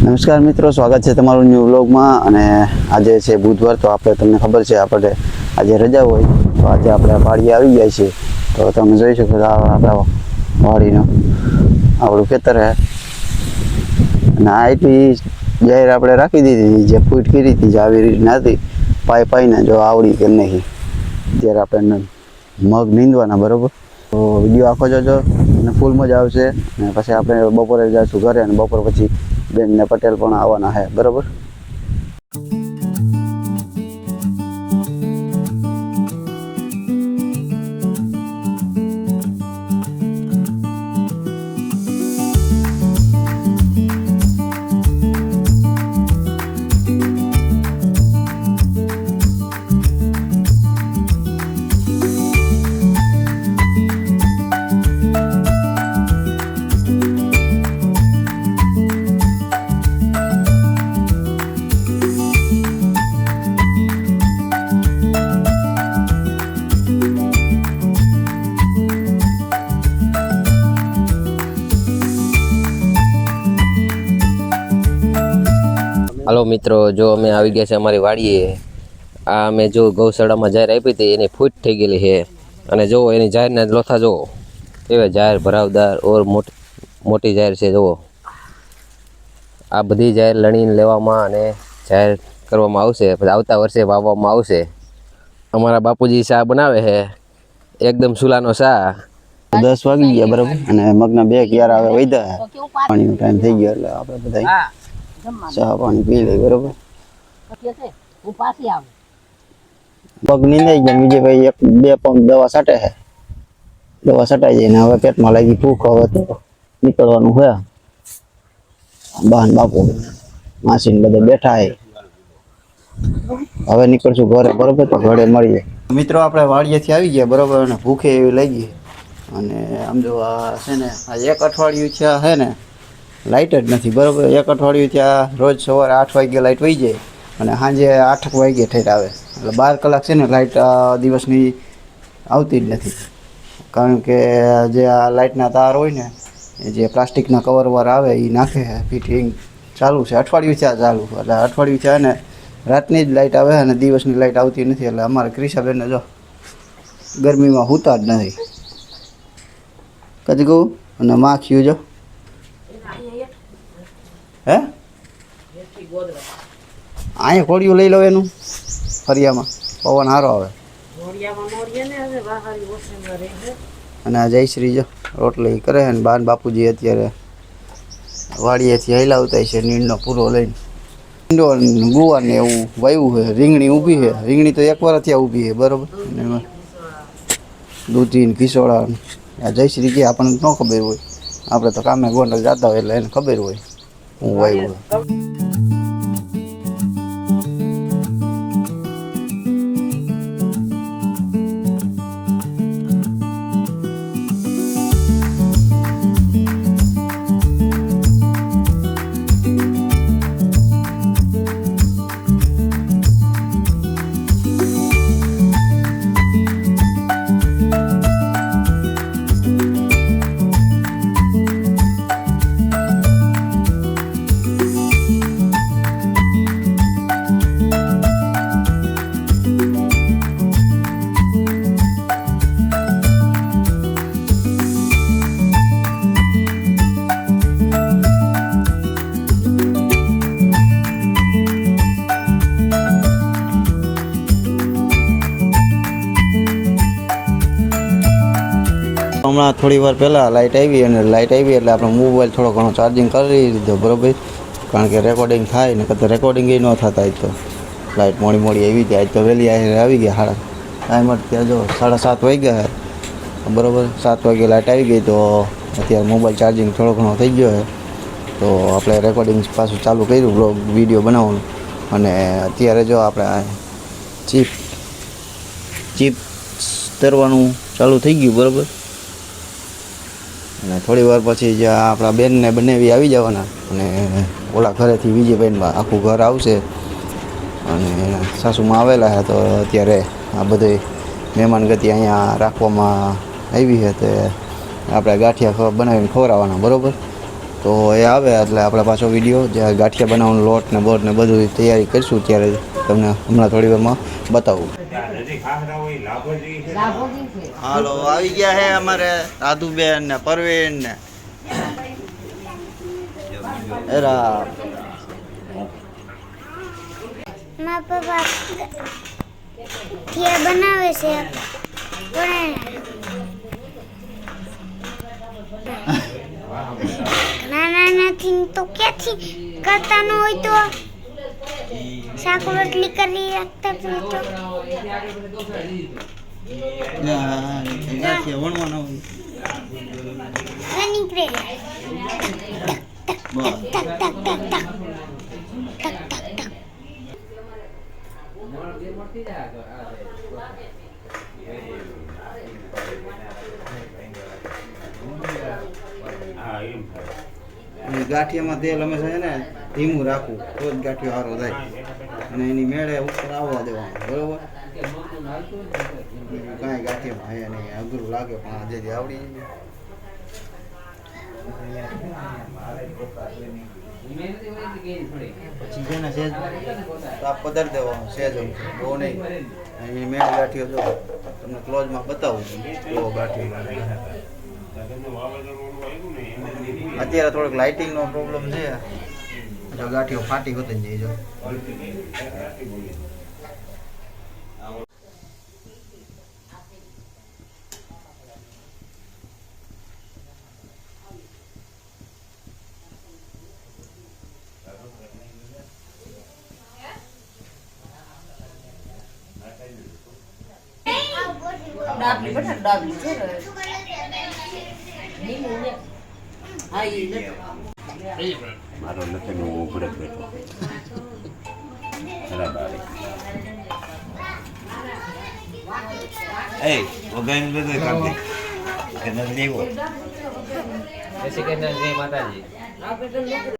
નમસ્કાર મિત્રો, સ્વાગત છે તમારું ન્યૂ વ્લોગમાં. અને આજે છે બુધવાર, તો આપણે તમને ખબર છે આપણે આજે રજા હોય, તો આજે આપણે વાડીએ આવી ગયા છીએ. તો તમે જોઈ શકો છો આપણા વાડીનું આપણું ખેતર છે. અને આ એટલી જાહેર આપણે રાખી દીધી, જે ફૂટ કરી હતી, જે આવી રીતના હતી પાઈને જો આવડી કે નહીં. ત્યારે આપણે મગ નીંદવાના, બરાબર. તો વિડીયો આખો જોજો અને ફૂલ મજા આવશે. અને પછી આપણે બપોરે જઈશું ઘરે, અને બપોર પછી બેન ને પટેલ પણ આવવાના છે, બરાબર. હાલો મિત્રો, જો અમે આવી ગયા છે અમારી વાડીએ. આ અમે જો ગૌશાળામાં જાહેર આપી હતી, એની ફૂટ થઈ ગયેલી છે. અને જો એની જાહેરના લોથા જુઓ, એવા જાહેર ભરાવદાર ઓર મોટી જાહેર છે. જુઓ, આ બધી જાહેર લણીને લેવામાં અને જાહેર કરવામાં આવશે, પછી આવતા વર્ષે વાવવામાં આવશે. અમારા બાપુજી શા બનાવે છે, એકદમ સુલાનો શા. 10 વાગી ગયા, બરાબર. અને મગના 2 ક્યારા હવે વધ્યા, પાણીનો ટાઈમ થઈ ગયો, એટલે આપણે બધા ચા પાણી પી લઈએ, બરાબર. પગ નીંદાઈ ગયા, બીજે ભાઈ 1-2 પંપ દવા છાંટે છે. દવા છટાઈ જાય ને હવે પેટમાં લાગી ભૂખ, હવે તો નીકળવાનું હોય. બહાન બાપુ માસીને બધા બેઠા છે, હવે નીકળશું ઘરે, બરોબર. તો ઘરે મળીએ. મિત્રો, આપણે વાડીએથી આવી ગયા, બરોબર. અને ભૂખે એવી લાગી. અને આમ જો આ છે ને, આ 1 અઠવાડિયું થયા છે ને, લાઇટ જ નથી, બરાબર. 1 અઠવાડિયું ત્યાં રોજ સવારે 8 વાગે લાઇટ વહી જાય અને સાંજે 8 વાગે ઠેઠ આવે. એટલે 12 કલાક છે ને લાઇટ દિવસની આવતી જ નથી. કારણ કે જે આ લાઇટના તાર હોય ને, એ જે પ્લાસ્ટિકના કવરવાર આવે એ નાખે છે, ફિટિંગ ચાલુ છે. અઠવાડિયું થયા ચાલુ, એટલે અઠવાડિયું થયા ને રાતની જ લાઇટ આવે અને દિવસની લાઇટ આવતી નથી. એટલે અમારે ક્રિશાબેનને જો ગરમીમાં સૂતા જ નથી. કદી કહું અને માખ્યું જો હે અહીંયા કોળિયું લઈ લો, એનું ફરિયામાં પવન સારો આવે. અને આ જયશ્રી જો રોટલી કરે છે. ને બાન બાપુજી અત્યારે વાડીએથી હલાવતા છે નીંદનો પૂરો લઈને. નીંદો ગુવાર ને એવું વાવ્યું છે. રીંગણી ઊભી છે. રીંગણી તો 1 વાર ત્યાં ઊભી છે, બરાબર. એમાં દૂધી ને ખીસોડા. આ જયશ્રી કે આપણને ન ખબર હોય, આપણે તો કામે ગોંડલ જતા હોય એટલે એને ખબર હોય હું વાવ્યું. હમણાં થોડી વાર પહેલાં લાઇટ આવી, અને લાઇટ આવી એટલે આપણે મોબાઈલ થોડો ઘણો ચાર્જિંગ કરી દીધો, બરાબર. કારણ કે રેકોર્ડિંગ થાય ને, કદાચ રેકોર્ડિંગ ન થતા. આજ તો લાઇટ મોડી આવી હતી. આજ તો વહેલી આવી ગયા. ટાઈમ ત્યાં જો 7:30 વાગ્યા છે, બરાબર. 7 વાગે લાઇટ આવી ગઈ, તો અત્યારે મોબાઈલ ચાર્જિંગ થોડો ઘણો થઈ ગયો છે. તો આપણે રેકોર્ડિંગ પાછું ચાલુ કર્યું, બ્લોગ વિડીયો બનાવવાનું. અને અત્યારે જો આપણે ચીપ તરવાનું ચાલુ થઈ ગયું, બરાબર. અને થોડી વાર પછી જે આપણા બેનને બંનેવી આવી જવાના. અને ઓલા ઘરેથી વિજયભાઈમાં આખું ઘર આવશે. અને સાસુમાં આવેલા છે, તો અત્યારે આ બધી મહેમાન ગતિ અહીંયા રાખવામાં આવી છે. તે આપણે ગાંઠિયા બનાવીને ખવડાવવાના, બરાબર. તો એ આવે એટલે આપણે પાછો વિડીયો જ્યાં ગાંઠિયા બનાવવાનો લોટ ને બોટ ને બધું તૈયારી કરીશું ત્યારે તમને હમણાં થોડી વારમાં બતાવું. હાલો આવી ગયા છે અમારે રાધુબેન ને પરવીન ને એરા મારા પપ્પા ખીર બનાવે છે પણ નાના નથી તો ક્યાંથી કરતા ન હોય તો શાક રોટલી કરી રાખતા જ હોય તો ગાંઠિયા વણવાના હોય. નીકળે બસ. ટક ટક ટક ટક ટક ટક ટક અને ગાંઠિયામાં તેલ હંમેશા છે ને ધીમું રાખવું તો જ ગાંઠિયો સારો થાય અને એની મેળે ઉપર આવવા દેવાનું બરોબર. કાંઈ ગાંઠિયામાં હે નહીં અઘરું લાગે પણ આજે જે આવડી પછી છે ને સેજ તાપ પધારી દેવાનો સેજ બહુ નહીં. એની મેળ ગાંઠિયો જો તમને ક્લોઝમાં બતાવું કેવો ગાંઠિયો. અત્યારે થોડોક લાઇટિંગનો પ્રોબ્લેમ છે જો ગાંઠિયો ફાટી હોતી જાય જો. ડાબલી બટા ડાબલી છે ને નીમું ને હા ઈ ને મારો નથી હું ઉપડે જ બેઠો બરાબર એ વગાઈને બધું કામ દે કે નથી લેવો જય શ્રી કૃષ્ણ, જય માતાજી.